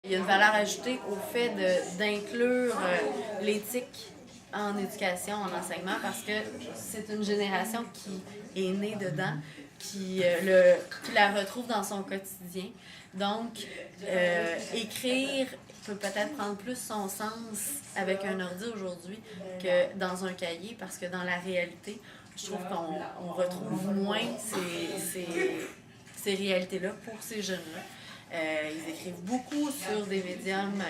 Il y a une valeur ajoutée au fait d'inclure l'éthique en éducation, en enseignement, parce que c'est une génération qui est née dedans, qui la retrouve dans son quotidien. Donc, écrire peut peut-être prendre plus son sens avec un ordi aujourd'hui que dans un cahier, parce que dans la réalité, je trouve qu'on retrouve moins ces réalités-là pour ces jeunes-là. Ils écrivent beaucoup sur des médiums,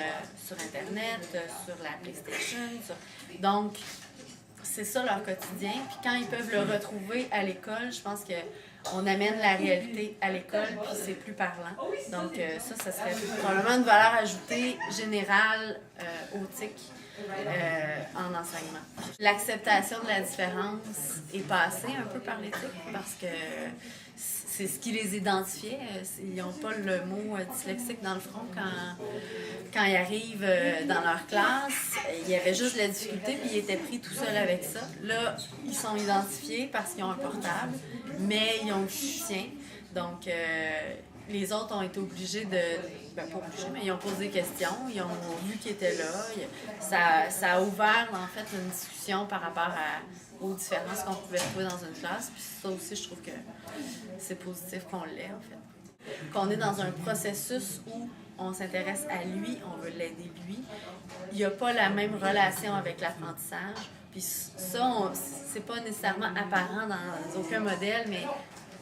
sur Internet, sur la PlayStation. Donc, c'est ça leur quotidien. Puis quand ils peuvent le retrouver à l'école, je pense qu'on amène la réalité à l'école, puis c'est plus parlant. Donc, ça serait probablement une valeur ajoutée générale au TIC en enseignement. L'acceptation de la différence est passée un peu par l'éthique parce que c'est ce qui les identifiait. Ils n'ont pas le mot dyslexique dans le front quand ils arrivent dans leur classe. Il y avait juste de la difficulté, puis ils étaient pris tout seuls avec ça. Là, ils sont identifiés parce qu'ils ont un portable, mais ils ont le soutien. Donc, les autres ont été obligés pas obligés, mais ils ont posé des questions, ils ont vu qu'ils étaient là. Ça a ouvert, en fait, une discussion par rapport aux différences qu'on pouvait trouver dans une classe. Puis ça aussi, je trouve que c'est positif qu'on l'ait, en fait. Qu'on est dans un processus où on s'intéresse à lui, on veut l'aider lui. Il n'y a pas la même relation avec l'apprentissage. Puis ça, c'est pas nécessairement apparent dans aucun modèle, mais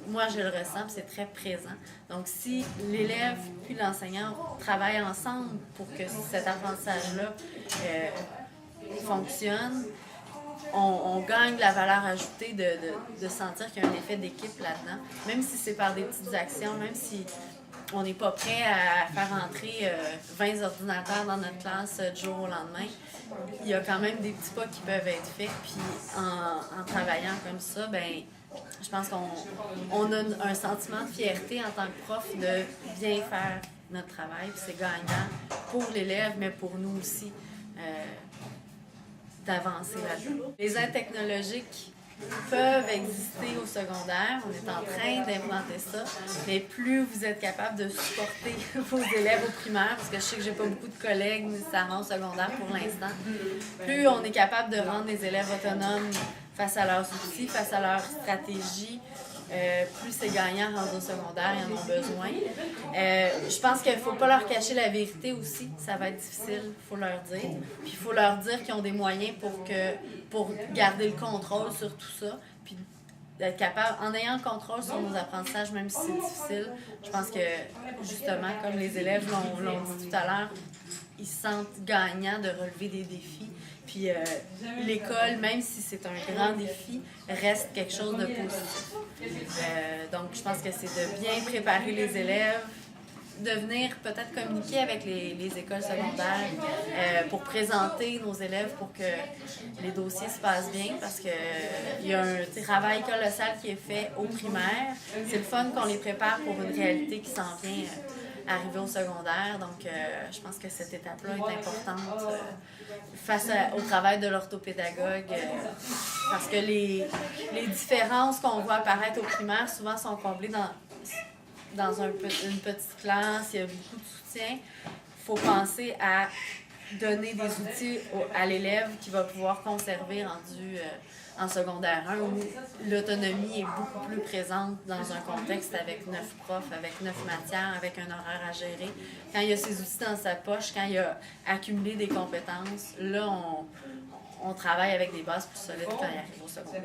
moi, je le ressens, c'est très présent. Donc, si l'élève puis l'enseignant travaillent ensemble pour que cet apprentissage-là fonctionne, on gagne la valeur ajoutée de sentir qu'il y a un effet d'équipe là-dedans. Même si c'est par des petites actions, même si on n'est pas prêt à faire entrer 20 ordinateurs dans notre classe du jour au lendemain, il y a quand même des petits pas qui peuvent être faits. Puis en travaillant comme ça, ben je pense qu'on a un sentiment de fierté en tant que prof de bien faire notre travail. Puis c'est gagnant pour l'élève, mais pour nous aussi d'avancer là-dedans. Les aides technologiques peuvent exister au secondaire. On est en train d'implanter ça. Mais plus vous êtes capable de supporter vos élèves au primaire, parce que je sais que j'ai pas beaucoup de collègues nécessairement au secondaire pour l'instant, plus on est capable de rendre les élèves autonomes face à leurs outils, face à leurs stratégies, plus c'est gagnant rendu au secondaire, ils en ont besoin. Je pense qu'il ne faut pas leur cacher la vérité aussi, ça va être difficile, il faut leur dire. Puis il faut leur dire qu'ils ont des moyens pour garder le contrôle sur tout ça, puis d'être capable, en ayant le contrôle sur nos apprentissages, même si c'est difficile, je pense que justement, comme les élèves l'ont dit tout à l'heure, ils se sentent gagnants de relever des défis. Puis l'école, même si c'est un grand défi, reste quelque chose de positif. Donc je pense que c'est de bien préparer les élèves, de venir peut-être communiquer avec les écoles secondaires pour présenter nos élèves pour que les dossiers se passent bien, parce qu'il y a un travail colossal qui est fait au primaire. C'est le fun qu'on les prépare pour une réalité qui s'en vient arriver au secondaire. Donc, je pense que cette étape-là est importante face au travail de l'orthopédagogue parce que les différences qu'on voit apparaître au primaire souvent sont comblées dans une petite classe, il y a beaucoup de soutien. Il faut penser à donner des outils à l'élève qui va pouvoir conserver rendu en secondaire 1 où l'autonomie est beaucoup plus présente dans un contexte avec 9 profs, avec 9 matières, avec un horaire à gérer. Quand il y a ses outils dans sa poche, quand il a accumulé des compétences, là, on travaille avec des bases plus solides quand il arrive au secondaire.